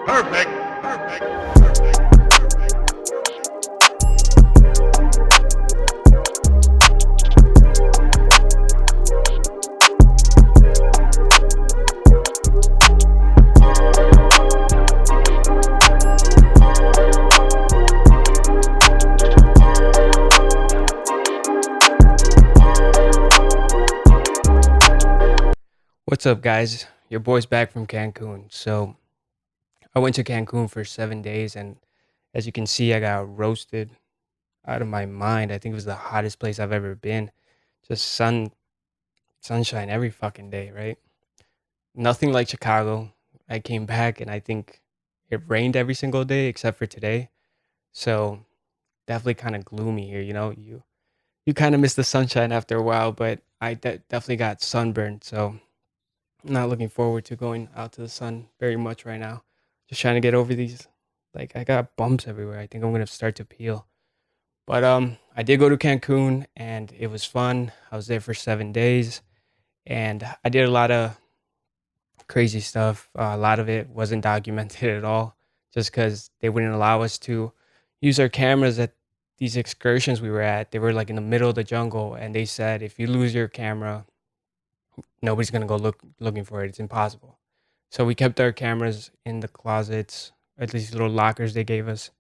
Perfect. Perfect. What's up, guys? Your boy's back from Cancun. So I went to Cancun for 7 days, and as you can see, I got roasted out of my mind. I think it was the hottest place I've ever been. Just sunshine every fucking day, right? Nothing like Chicago. I came back, and I think it rained every single day except for today. So definitely kind of gloomy here. You kind of miss the sunshine after a while, but definitely got sunburned. So not looking forward to going out to the sun very much right now. Just trying to get over these. Like I got bumps everywhere. I think I'm gonna start to peel. But I did go to Cancun and it was fun. I was there for 7 days and I did a lot of crazy stuff. A lot of it wasn't documented at all, just because they wouldn't allow us to use our cameras at these excursions we were at. They were like in the middle of the jungle, and they said if you lose your camera, nobody's gonna go looking for it. It's impossible. So we kept our cameras in the closets, at least little lockers they gave us,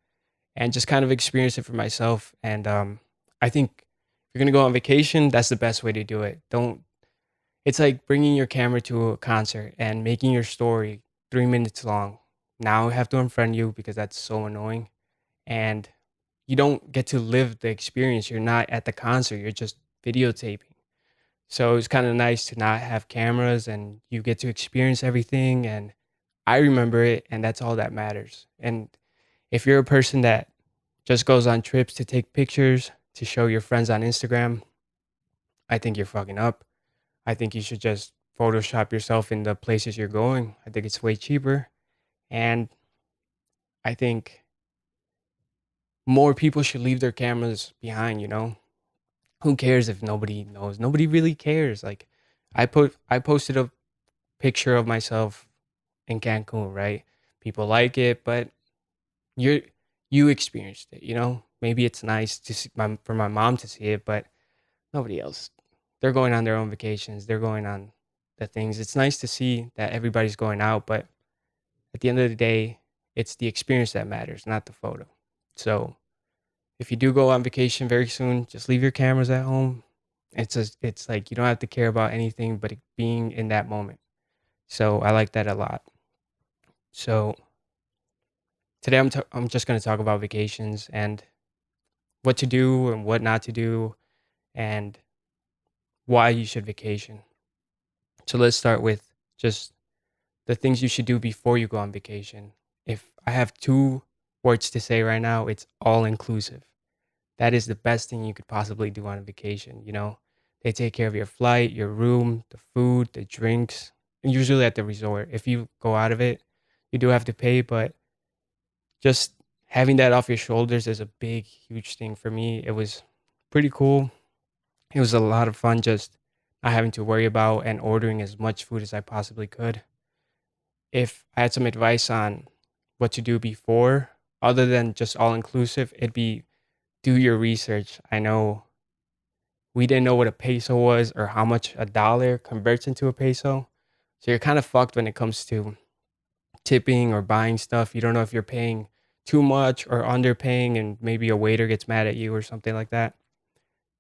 and just kind of experienced it for myself. And I think if you're gonna go on vacation, that's the best way to do it. Don't. It's like bringing your camera to a concert and making your story 3 minutes long. Now I have to unfriend you because that's so annoying, and you don't get to live the experience. You're not at the concert. You're just videotaping. So it's kind of nice to not have cameras and you get to experience everything. And I remember it, and that's all that matters. And if you're a person that just goes on trips to take pictures to show your friends on Instagram, I think you're fucking up. I think you should just Photoshop yourself in the places you're going. I think it's way cheaper. And I think more people should leave their cameras behind. Who cares if nobody knows? Nobody really cares. Like I posted a picture of myself in Cancun, right? People like it, but you're you experienced it. Maybe it's nice to see for my mom to see it, but nobody else. They're going on their own vacations. They're going on the things. It's nice to see that everybody's going out, but at the end of the day, it's the experience that matters, not the photo. So if you do go on vacation very soon, just leave your cameras at home. It's like you don't have to care about anything but being in that moment. So I like that a lot. So today I'm just going to talk about vacations and what to do and what not to do and why you should vacation. So let's start with just the things you should do before you go on vacation. If I have two words to say right now, it's all inclusive. That is the best thing you could possibly do on a vacation. They take care of your flight, your room, the food, the drinks, and usually at the resort. If you go out of it, you do have to pay, but just having that off your shoulders is a big, huge thing for me. It was pretty cool. It was a lot of fun just not having to worry about and ordering as much food as I possibly could. If I had some advice on what to do before, other than just all inclusive, it'd be do your research. I know we didn't know what a peso was or how much a dollar converts into a peso. So you're kind of fucked when it comes to tipping or buying stuff. You don't know if you're paying too much or underpaying, and maybe a waiter gets mad at you or something like that.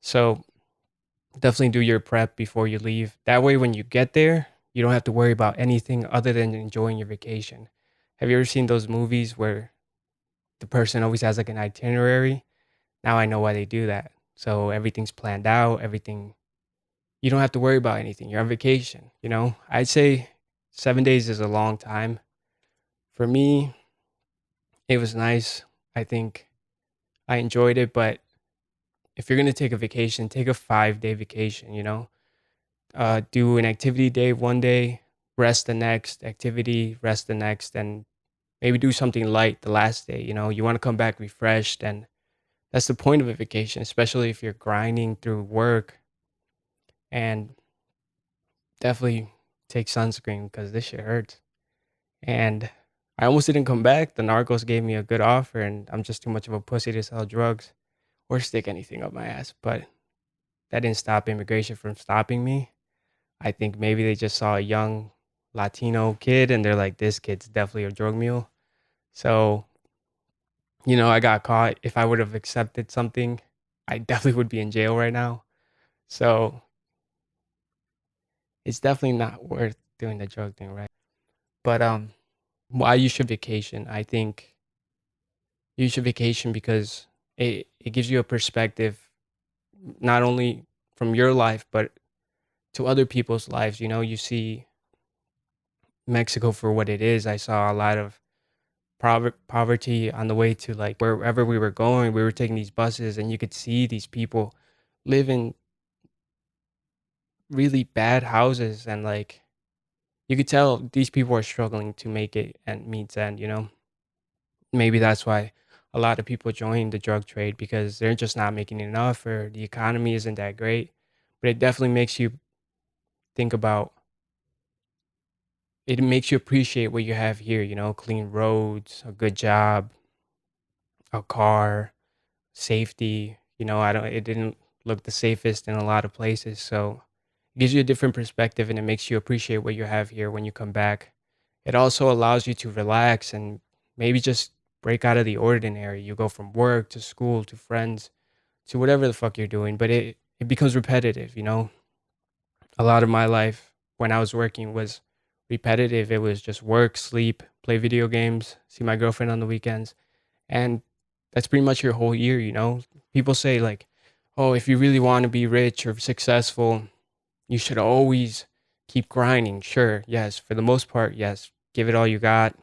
So definitely do your prep before you leave. That way, when you get there, you don't have to worry about anything other than enjoying your vacation. Have you ever seen those movies where the person always has like an itinerary? Now I know why they do that. So everything's planned out, everything, you don't have to worry about anything. You're on vacation. I'd say 7 days is a long time. For me, it was nice. I think I enjoyed it, but if you're gonna take a vacation, take a 5 day vacation. Do an activity day one day, rest the next, activity, rest the next, and maybe do something light the last day. You want to come back refreshed, and that's the point of a vacation, especially if you're grinding through work. And definitely take sunscreen because this shit hurts. And I almost didn't come back. The narcos gave me a good offer, and I'm just too much of a pussy to sell drugs or stick anything up my ass. But that didn't stop immigration from stopping me. I think maybe they just saw a young Latino kid and they're like, this kid's definitely a drug mule. So, I got caught. If I would have accepted something, I definitely would be in jail right now. So it's definitely not worth doing the drug thing, right? But why you should vacation? I think you should vacation because it gives you a perspective, not only from your life, but to other people's lives. You see Mexico for what it is. I saw a lot of poverty on the way to like wherever we were going. We were taking these buses, and you could see these people live in really bad houses, and like you could tell these people are struggling to make it and meets end. Maybe that's why a lot of people join the drug trade, because they're just not making enough or the economy isn't that great. But it definitely makes you think about it, makes you appreciate what you have here, clean roads, a good job, a car, safety. I don't it didn't look the safest in a lot of places. So it gives you a different perspective, and it makes you appreciate what you have here when you come back. It also allows you to relax and maybe just break out of the ordinary. You go from work to school to friends to whatever the fuck you're doing, but it becomes repetitive. A lot of my life when I was working was repetitive. It was just work, sleep, play video games, see my girlfriend on the weekends, and that's pretty much your whole year. People say like, "Oh, if you really want to be rich or successful, you should always keep grinding." Sure, yes, for the most part, yes. Give it all you got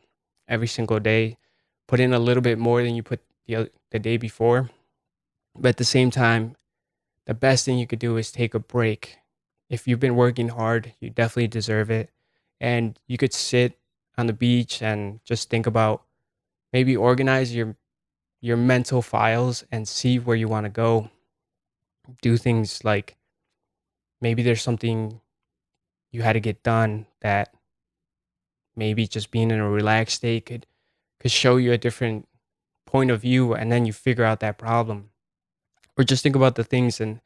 every single day. Put in a little bit more than you put the day before. But at the same time, the best thing you could do is take a break. If you've been working hard, you definitely deserve it. And you could sit on the beach and just think about, maybe organize your mental files and see where you want to go. Do things like, maybe there's something you had to get done that maybe just being in a relaxed state could show you a different point of view, and then you figure out that problem. Or just think about the things and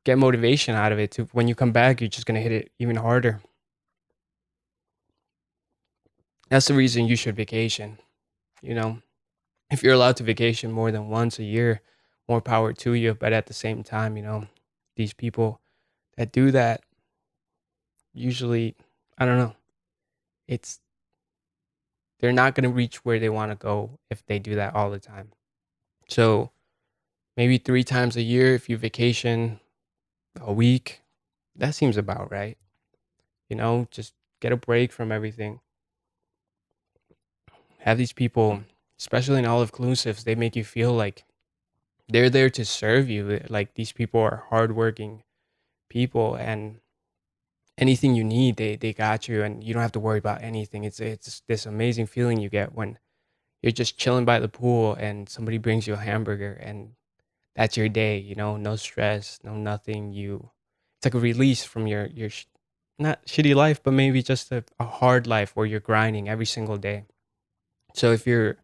get motivation out of it, to when you come back you're just going to hit it even harder. That's the reason you should vacation. you know if you're allowed to vacation more than once a year, more power to you. But at the same time, these people that do that, usually, I don't know, it's they're not going to reach where they want to go if they do that all the time. So maybe 3 times a year, if you vacation a week, that seems about right. Just get a break from everything. Have these people, especially in all inclusives, they make you feel like they're there to serve you. Like, these people are hardworking people, and anything you need, they got you, and you don't have to worry about anything. It's this amazing feeling you get when you're just chilling by the pool and somebody brings you a hamburger, and that's your day. No stress, no nothing. It's like a release from your not shitty life, but maybe just a hard life where you're grinding every single day. So if you're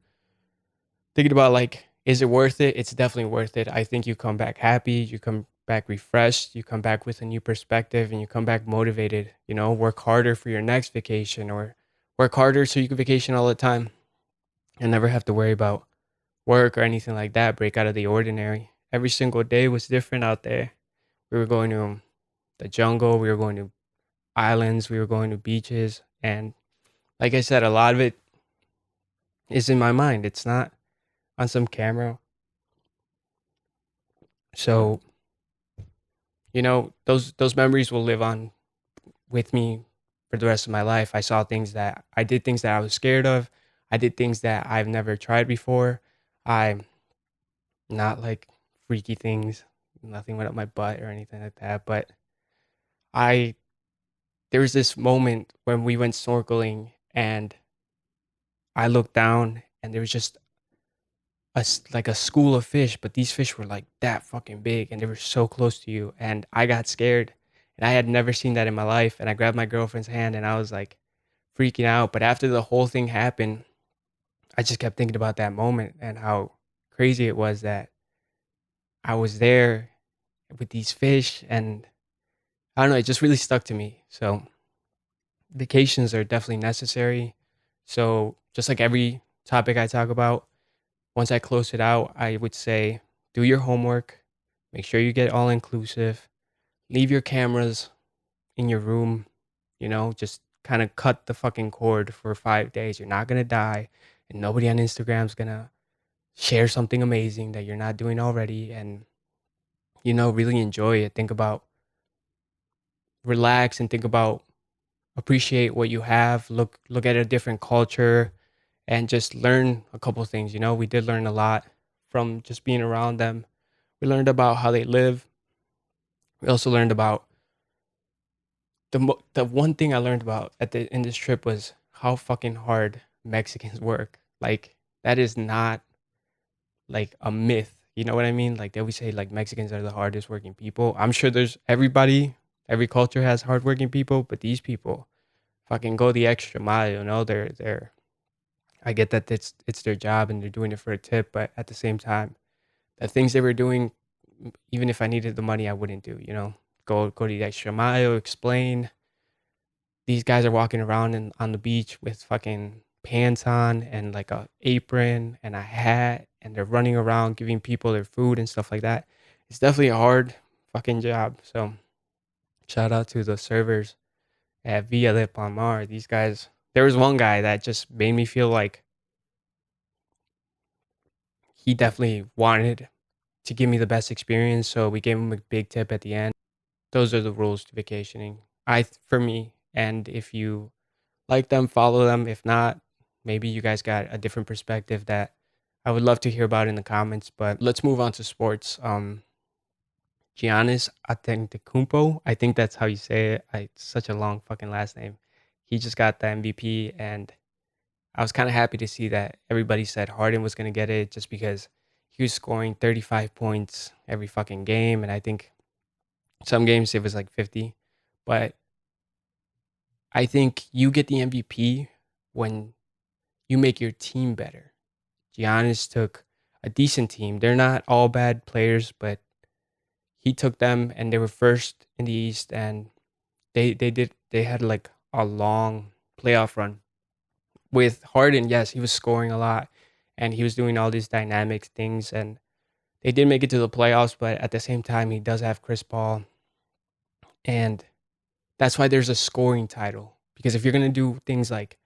thinking about like, is it worth it? It's definitely worth it. I think you come back happy, you come back refreshed, you come back with a new perspective, and you come back motivated. Work harder for your next vacation, or work harder so you can vacation all the time and never have to worry about work or anything like that. Break out of the ordinary. Every single day was different out there. We were going to the jungle, we were going to islands, we were going to beaches, and like I said, a lot of it is in my mind. It's not on some camera. So, those memories will live on with me for the rest of my life. I did things that I was scared of. I did things that I've never tried before. I'm not like freaky things, nothing went up my butt or anything like that. But I there was this moment when we went snorkeling, and I looked down, and there was just like a school of fish, but these fish were like that fucking big, and they were so close to you, and I got scared, and I had never seen that in my life, and I grabbed my girlfriend's hand, and I was like, freaking out. But after the whole thing happened, I just kept thinking about that moment and how crazy it was that I was there with these fish, and I don't know, it just really stuck to me. So vacations are definitely necessary. So just like every topic I talk about, once I close it out, I would say do your homework, make sure you get all inclusive, leave your cameras in your room, just kind of cut the fucking cord for 5 days. You're not gonna die, and nobody on Instagram's gonna share something amazing that you're not doing already. And really enjoy it. Think about relax and think about appreciate what you have. Look at a different culture and just learn a couple things. We did learn a lot from just being around them. We learned about how they live. We also learned about the one thing I learned about in this trip was how fucking hard Mexicans work. Like that is not like a myth. You know what I mean? Like they always say like Mexicans are the hardest working people. I'm sure there's every culture has hardworking people, but these people fucking go the extra mile. They're I get that it's their job and they're doing it for a tip, but at the same time, the things they were doing, even if I needed the money, I wouldn't do. Go the extra mile, explain. These guys are walking around on the beach with fucking pants on and like a apron and a hat, and they're running around giving people their food and stuff like that. It's definitely a hard fucking job. So shout out to the servers at Villa de Palmar. These guys, there was one guy that just made me feel like he definitely wanted to give me the best experience. So we gave him a big tip at the end. Those are the rules to vacationing. For me, and if you like them, follow them. If not, maybe you guys got a different perspective that I would love to hear about in the comments. But let's move on to sports. Giannis Antetokounmpo, I think that's how you say it. It's such a long fucking last name. He just got the MVP, and I was kind of happy to see that everybody said Harden was going to get it just because he was scoring 35 points every fucking game. And I think some games it was like 50. But I think you get the MVP when you make your team better. Giannis took a decent team. They're not all bad players, but he took them and they were first in the East, and they had like a long playoff run. With Harden, yes, he was scoring a lot and he was doing all these dynamic things, and they did make it to the playoffs, but at the same time he does have Chris Paul, and that's why there's a scoring title. Because if you're going to do things like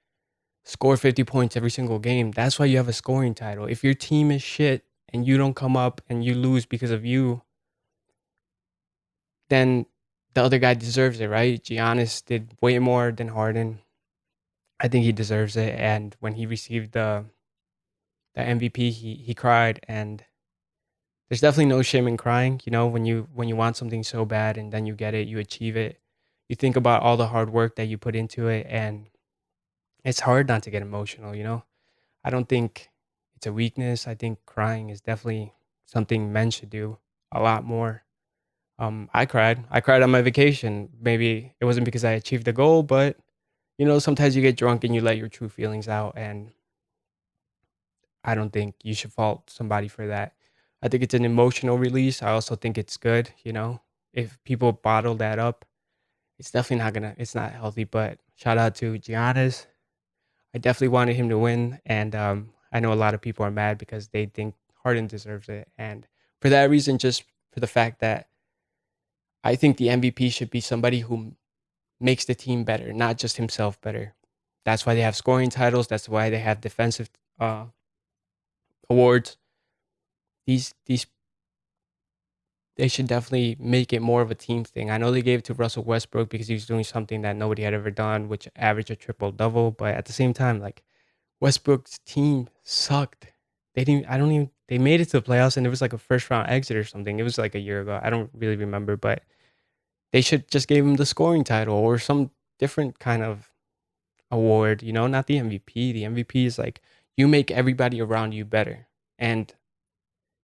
score 50 points every single game, that's why you have a scoring title. If your team is shit and you don't come up and you lose because of you, then the other guy deserves it, right? Giannis did way more than Harden. I think he deserves it. And when he received the MVP, he cried, and there's definitely no shame in crying. When you want something so bad and then you get it, you achieve it. You think about all the hard work that you put into it, and it's hard not to get emotional. I don't think it's a weakness. I think crying is definitely something men should do a lot more. I cried. I cried on my vacation. Maybe it wasn't because I achieved a goal, but sometimes you get drunk and you let your true feelings out, and I don't think you should fault somebody for that. I think it's an emotional release. I also think it's good. If people bottle that up, it's definitely it's not healthy. But shout out to Giannis. I definitely wanted him to win, and I know a lot of people are mad because they think Harden deserves it. And for that reason, just for the fact that I think the MVP should be somebody who makes the team better, not just himself better. That's why they have scoring titles. That's why they have defensive awards. These they should definitely make it more of a team thing. I know they gave it to Russell Westbrook because he was doing something that nobody had ever done, which averaged a triple double. But at the same time, like Westbrook's team sucked. They didn't. I don't even. They made it to the playoffs, and it was like a first round exit or something. It was like a year ago. I don't really remember, but they should just give him the scoring title or some different kind of award. Not the MVP. The MVP is like you make everybody around you better. And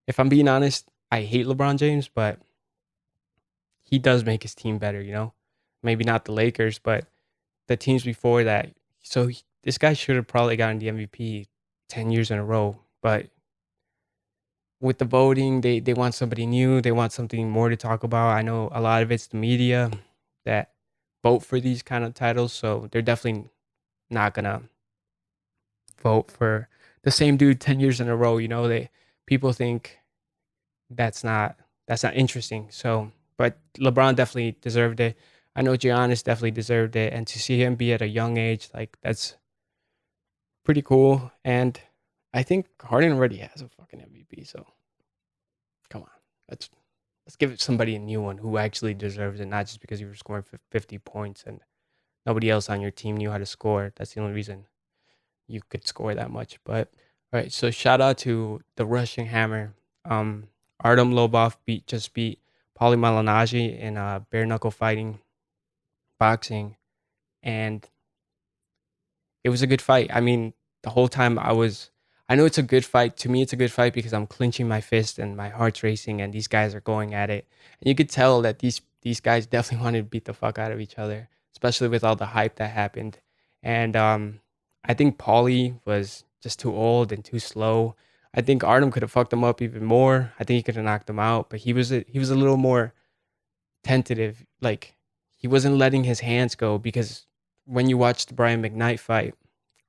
if I'm being honest, I hate LeBron James, but he does make his team better. Maybe not the Lakers, but the teams before that, This guy should have probably gotten the MVP 10 years in a row, but with the voting, they want somebody new. They want something more to talk about. I know a lot of it's the media that vote for these kind of titles, so they're definitely not gonna vote for the same dude 10 years in a row. They people think that's not that's not interesting. So, but LeBron definitely deserved it. I know Giannis definitely deserved it, and to see him be at a young age, like that's pretty cool. And I think Harden already has a fucking MVP. So come on, let's let's give it somebody a new one who actually deserves it, not just because you were scoring 50 points and nobody else on your team knew how to score. That's the only reason you could score that much. But all right, so shout out to the Rushing Hammer. Um, Artem Lobov beat Paulie Malignaggi in bare knuckle fighting, boxing, and it was a good fight. I mean, the whole time I know it's a good fight. To me, it's a good fight because I'm clenching my fist and my heart's racing, and these guys are going at it. And you could tell that these guys definitely wanted to beat the fuck out of each other, especially with all the hype that happened. And I think Paulie was just too old and too slow. I think Artem could have fucked him up even more. I think he could have knocked him out, but he was a little more tentative. Like he wasn't letting his hands go because when you watch the Brian McKnight fight,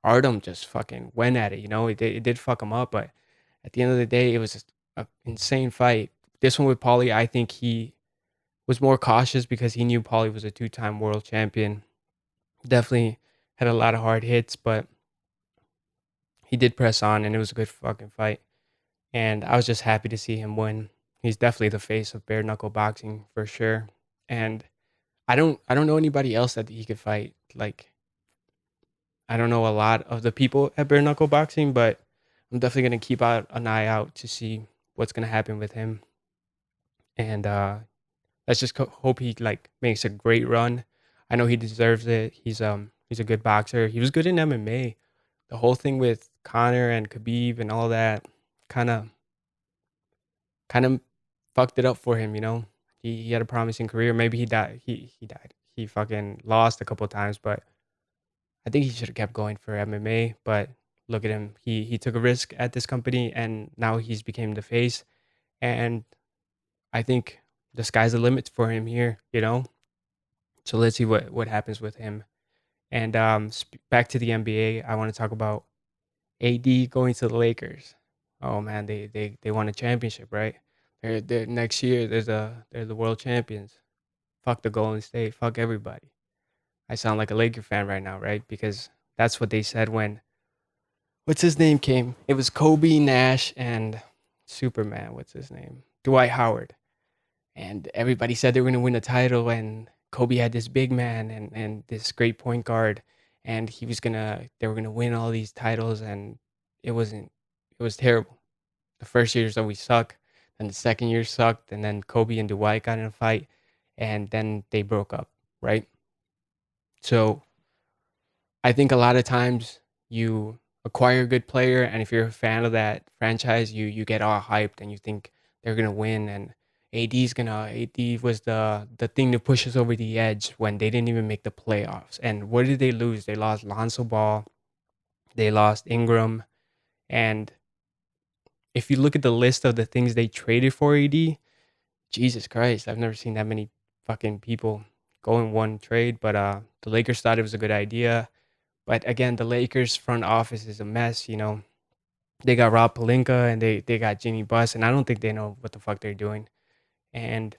Artem just fucking went at it. It did fuck him up, but at the end of the day, it was just an insane fight. This one with Paulie, I think he was more cautious because he knew Paulie was a two-time world champion. Definitely had a lot of hard hits, but he did press on, and it was a good fucking fight. And I was just happy to see him win. He's definitely the face of bare knuckle boxing for sure. And I don't know anybody else that he could fight. Like I don't know a lot of the people at bare knuckle boxing, but I'm definitely gonna keep out an eye out to see what's gonna happen with him. And let's just hope he like makes a great run. I know he deserves it. He's a good boxer. He was good in MMA. The whole thing with Connor and Khabib and all that kind of kind of fucked it up for him. He had a promising career. Maybe he died. He died. He fucking lost a couple of times, but I think he should have kept going for MMA. But look at him. He took a risk at this company, and now he's became the face. And I think the sky's the limit for him here. So let's see what happens with him. And back to the NBA, I want to talk about AD going to the Lakers. Oh man, they won a championship, right? They're next year. They're the world champions. Fuck the Golden State. Fuck everybody. I sound like a Laker fan right now, right? Because that's what they said when what's his name came. It was Kobe, Nash, and Superman. What's his name? Dwight Howard. And everybody said they were going to win a title. And Kobe had this big man and this great point guard, and they were gonna win all these titles, and it wasn't. It was terrible. The first years always suck, and the second year sucked, and then Kobe and Dwight got in a fight, and then they broke up, right? So I think a lot of times you acquire a good player, and if you're a fan of that franchise, you get all hyped and you think they're gonna win. And AD was the thing to push us over the edge when they didn't even make the playoffs. And what did they lose? They lost Lonzo Ball, they lost Ingram, and if you look at the list of the things they traded for AD, Jesus Christ, I've never seen that many fucking people go in one trade. But the Lakers thought it was a good idea. But again, the Lakers front office is a mess. They got Rob Pelinka and they got Jimmy Buss, and I don't think they know what the fuck they're doing. And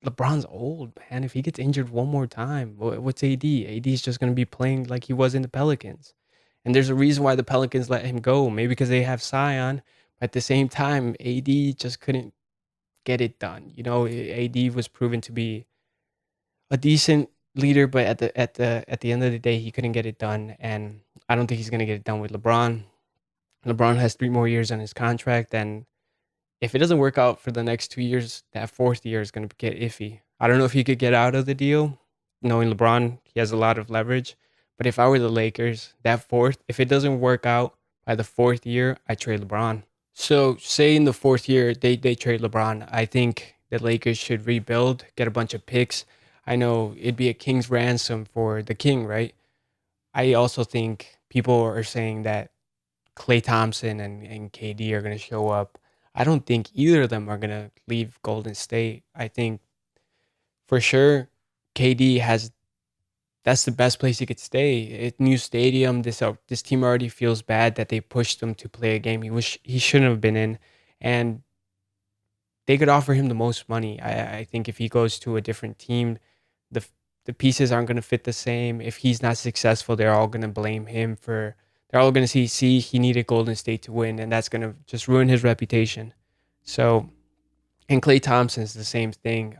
LeBron's old, man. If he gets injured one more time, what's AD? AD is just gonna be playing like he was in the Pelicans. And there's a reason why the Pelicans let him go. Maybe because they have Sion. But at the same time, AD just couldn't get it done. AD was proven to be a decent leader, but at the end of the day, he couldn't get it done. And I don't think he's gonna get it done with LeBron. LeBron has 3 more years on his contract, and if it doesn't work out for the next 2 years, that fourth year is gonna get iffy. I don't know if he could get out of the deal, knowing LeBron, he has a lot of leverage. But if I were the Lakers, if it doesn't work out by the fourth year, I trade LeBron. So say in the fourth year they trade LeBron, I think the Lakers should rebuild, get a bunch of picks. I know it'd be a king's ransom for the king, right? I also think people are saying that Clay Thompson and KD are going to show up. I don't think either of them are going to leave Golden State. I think for sure KD has that's the best place he could stay. It new stadium. This team already feels bad that they pushed him to play a game he shouldn't have been in, and they could offer him the most money. I think if he goes to a different team, the the pieces aren't going to fit the same. If he's not successful, they're all going to blame him for. They're all going to see he needed Golden State to win, and that's going to just ruin his reputation. So, and Clay Thompson's the same thing.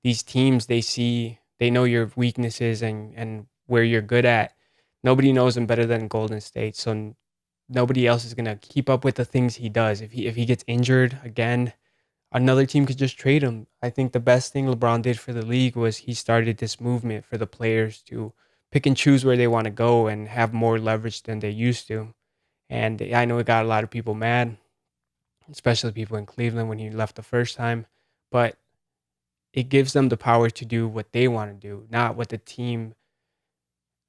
These teams they know your weaknesses and where you're good at. Nobody knows him better than Golden State, so nobody else is gonna keep up with the things he does. If he gets injured again, another team could just trade him. I think the best thing LeBron did for the league was he started this movement for the players to pick and choose where they want to go and have more leverage than they used to. And I know it got a lot of people mad, especially people in Cleveland when he left the first time, but it gives them the power to do what they want to do, not what the team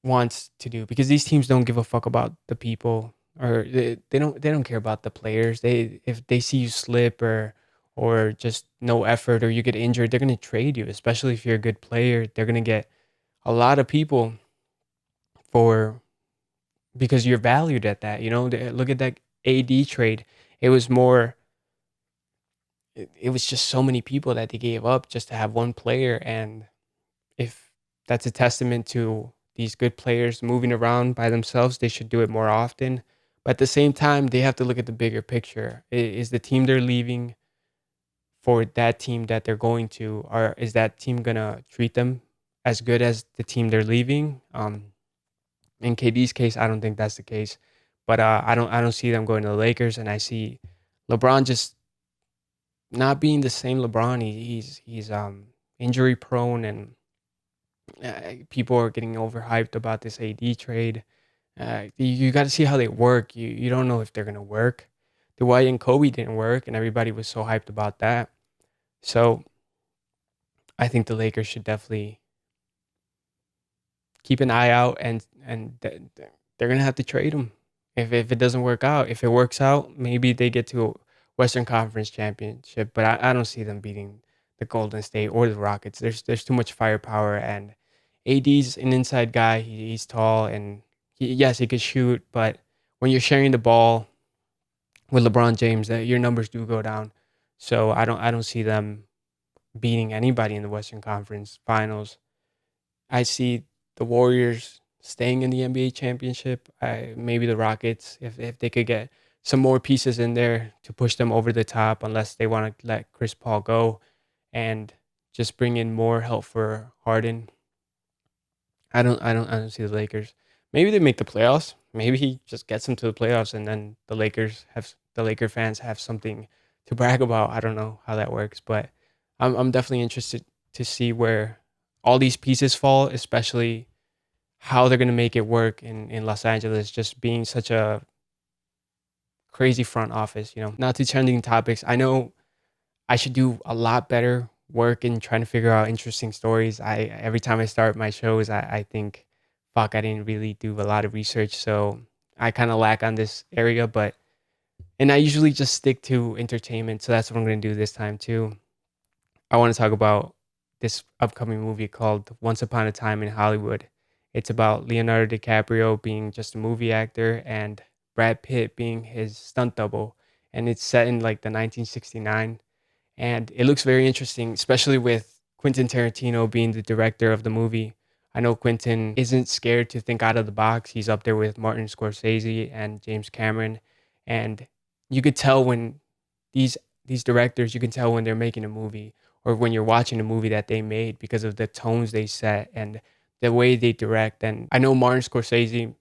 wants to do. Because these teams don't give a fuck about the people, or they don't care about the players. They if they see you slip or just no effort or you get injured, they're gonna trade you. Especially if you're a good player, they're gonna get a lot of people for because you're valued at that. Look at that AD trade. It was more. It was just so many people that they gave up just to have one player, and if that's a testament to these good players moving around by themselves, they should do it more often. But at the same time, they have to look at the bigger picture. Is the team they're leaving for that team that they're going to, or is that team gonna treat them as good as the team they're leaving? In KD's case, I don't think that's the case. But I don't see them going to the Lakers, and I see LeBron just not being the same LeBron. He's injury prone, and people are getting overhyped about this AD trade. You got to see how they work. You don't know if they're gonna work. Dwight and Kobe didn't work, and everybody was so hyped about that. So I think the Lakers should definitely keep an eye out, and they're gonna have to trade him if it doesn't work out. If it works out, maybe they get to a Western Conference championship. But I don't see them beating the Golden State or the Rockets. There's too much firepower, and AD's an inside guy. He's tall, and yes, he could shoot. But when you're sharing the ball with LeBron James, that your numbers do go down. So I don't see them beating anybody in the Western Conference Finals. I see the Warriors staying in the NBA championship. Maybe the Rockets, if they could get some more pieces in there to push them over the top, unless they want to let Chris Paul go and just bring in more help for Harden. I don't see the Lakers. Maybe they make the playoffs. Maybe he just gets them to the playoffs, and then the Laker fans have something to brag about. I don't know how that works, but I'm definitely interested to see where all these pieces fall, especially how they're gonna make it work in Los Angeles, just being such a crazy front office. Not to trending topics. I know I should do a lot better work in trying to figure out interesting stories. I Every time I start my shows, I think, fuck, I didn't really do a lot of research, so I kind of lack on this area. But and I usually just stick to entertainment, so that's what I'm gonna do this time too. I want to talk about this upcoming movie called Once Upon a Time in Hollywood. It's about Leonardo DiCaprio being just a movie actor and Brad Pitt being his stunt double. And it's set in like the 1969. And it looks very interesting, especially with Quentin Tarantino being the director of the movie. I know Quentin isn't scared to think out of the box. He's up there with Martin Scorsese and James Cameron. And you could tell when these these directors, you can tell when they're making a movie or when you're watching a movie that they made because of the tones they set and the way they direct. And I know Martin Scorsese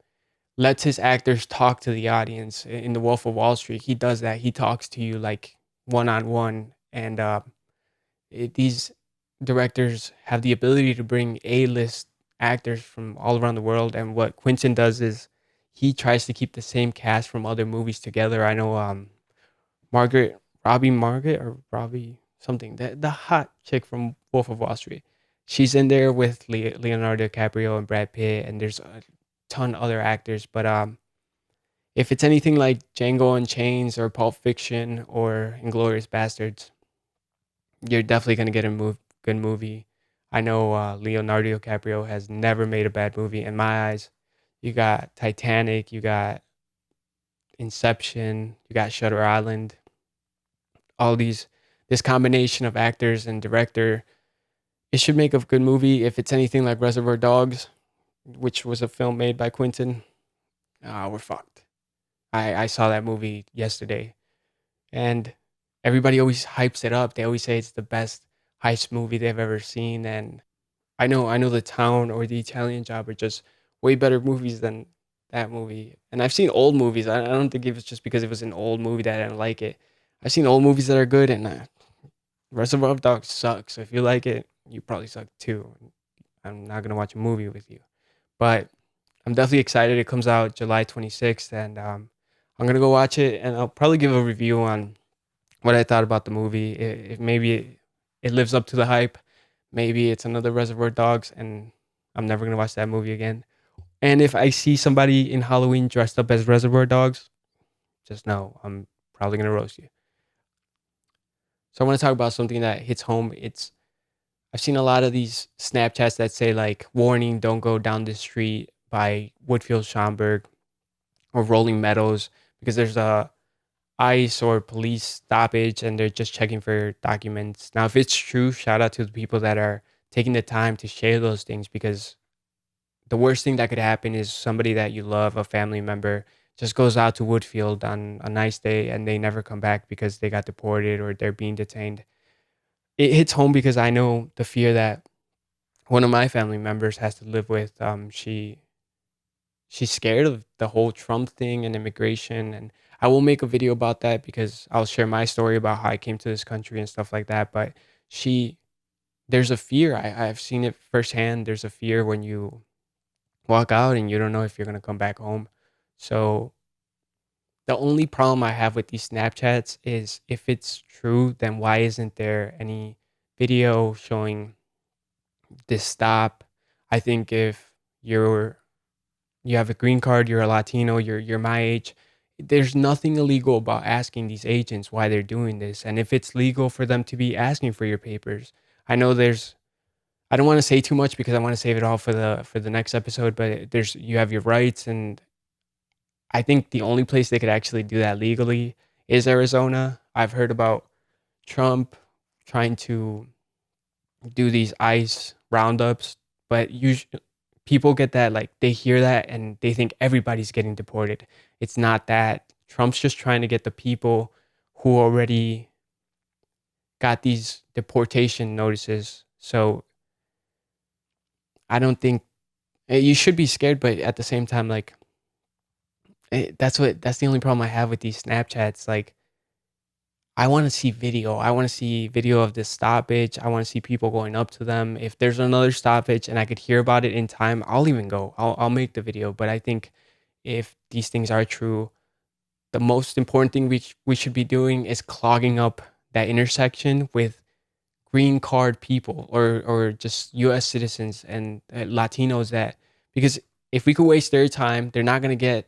lets his actors talk to the audience. In The Wolf of Wall Street, he does that. He talks to you like one on one, and these directors have the ability to bring A-list actors from all around the world. And what Quentin does is he tries to keep the same cast from other movies together. I know Robbie Margaret or Robbie something, the hot chick from Wolf of Wall Street. She's in there with Leonardo DiCaprio and Brad Pitt, and there's a ton other actors. But if it's anything like Django Unchained or Pulp Fiction or Inglorious Bastards, you're definitely gonna get a good movie. I know Leonardo DiCaprio has never made a bad movie in my eyes. You got Titanic, you got Inception, you got Shutter Island. All this combination of actors and director, it should make a good movie. If it's anything like Reservoir Dogs, which was a film made by Quentin, we're fucked. I saw that movie yesterday, and everybody always hypes it up. They always say it's the best heist movie they've ever seen, and I know The Town or The Italian Job are just way better movies than that movie. And I've seen old movies. I don't think it was just because it was an old movie that I didn't like it. I've seen old movies that are good, and Reservoir Dogs sucks. So if you like it, you probably suck too. I'm not gonna watch a movie with you, but I'm definitely excited. It comes out July 26th, and I'm gonna go watch it, and I'll probably give a review on what I thought about the movie. If maybe it lives up to the hype, maybe it's another Reservoir Dogs, and I'm never gonna watch that movie again. And if I see somebody in Halloween dressed up as Reservoir Dogs, just know I'm probably gonna roast you. So I want to talk about something that hits home. I've seen a lot of these Snapchats that say like, "Warning: Don't go down this street" by Woodfield Schomburg or Rolling Meadows because there's a ICE or police stoppage and they're just checking for documents. Now, if it's true, shout out to the people that are taking the time to share those things because the worst thing that could happen is somebody that you love, a family member, just goes out to Woodfield on a nice day and they never come back because they got deported or they're being detained. It hits home because I know the fear that one of my family members has to live with. She's scared of the whole Trump thing and immigration, and I will make a video about that because I'll share my story about how I came to this country and stuff like that. But she, there's a fear. I've seen it firsthand. There's a fear when you walk out and you don't know if you're gonna come back home. So the only problem I have with these Snapchats is if it's true, then why isn't there any video showing this stop? I think if you have a green card, you're a Latino, you're my age. There's nothing illegal about asking these agents why they're doing this. And if it's legal for them to be asking for your papers, I know I don't want to say too much because I want to save it all for the next episode, but there's you have your rights, and I think the only place they could actually do that legally is Arizona. I've heard about Trump trying to do these ICE roundups, but usually people get that like they hear that and they think everybody's getting deported. It's not that. Trump's just trying to get the people who already got these deportation notices. So I don't think you should be scared, but at the same time, like that's the only problem I have with these Snapchats. Like I want to see video. I want to see video of this stoppage. I want to see people going up to them. If there's another stoppage and I could hear about it in time, I'll even go. I'll make the video. But I think if these things are true, the most important thing we should be doing is clogging up that intersection with green card people or just U.S. citizens and Latinos that because if we could waste their time, they're not gonna get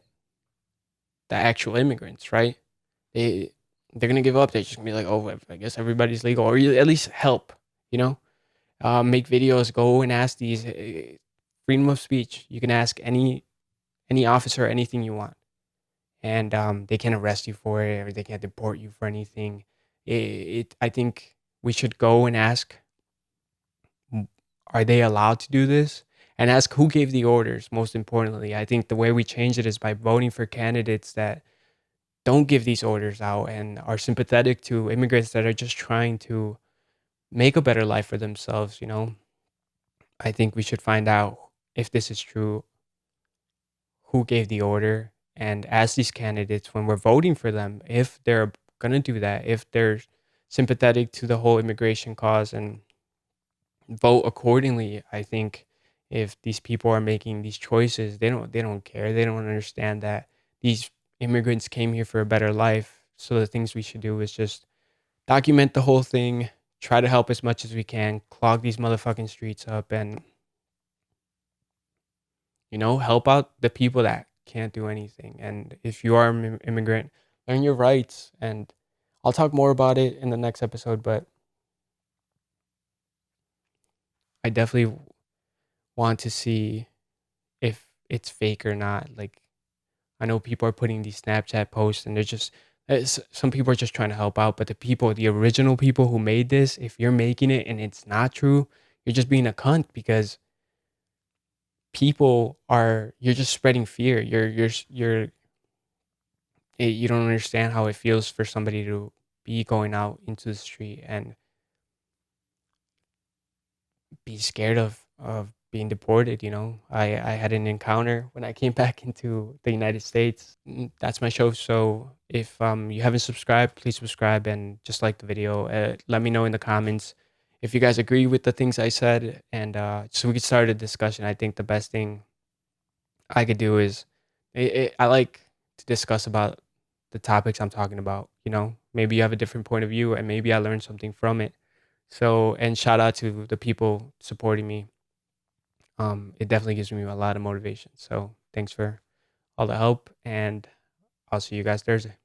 the actual immigrants, right? They they're gonna give up. They're just gonna be like, oh, I guess everybody's legal, or you at least help, you know, make videos, go and ask these freedom of speech. You can ask any officer anything you want, and they can't arrest you for it, or they can't deport you for anything. I think we should go and ask, are they allowed to do this? And ask who gave the orders. Most importantly, I think the way we change it is by voting for candidates that don't give these orders out and are sympathetic to immigrants that are just trying to make a better life for themselves, you know? I think we should find out if this is true, who gave the order, and ask these candidates when we're voting for them if they're going to do that, if they're sympathetic to the whole immigration cause and vote accordingly. I think if these people are making these choices, they don't care. They don't understand that these immigrants came here for a better life. So the things we should do is just document the whole thing, try to help as much as we can, clog these motherfucking streets up, and help out the people that can't do anything. And if you are an immigrant, learn your rights. And I'll talk more about it in the next episode, but I definitely want to see if it's fake or not. Like, I know people are putting these Snapchat posts and they're just, some people are just trying to help out, but the original people who made this, if you're making it and it's not true, you're just being a cunt because you're just spreading fear. You don't understand how it feels for somebody to be going out into the street and be scared of being deported. I had an encounter when I came back into the United States. That's my show. So if you haven't subscribed, please subscribe and just like the video. Let me know in the comments if you guys agree with the things I said, and so we could start a discussion. I think the best thing I could do is I like to discuss about the topics I'm talking about. Maybe you have a different point of view, and maybe I learned something from it. So, and shout out to the people supporting me. It definitely gives me a lot of motivation. So, thanks for all the help, and I'll see you guys Thursday.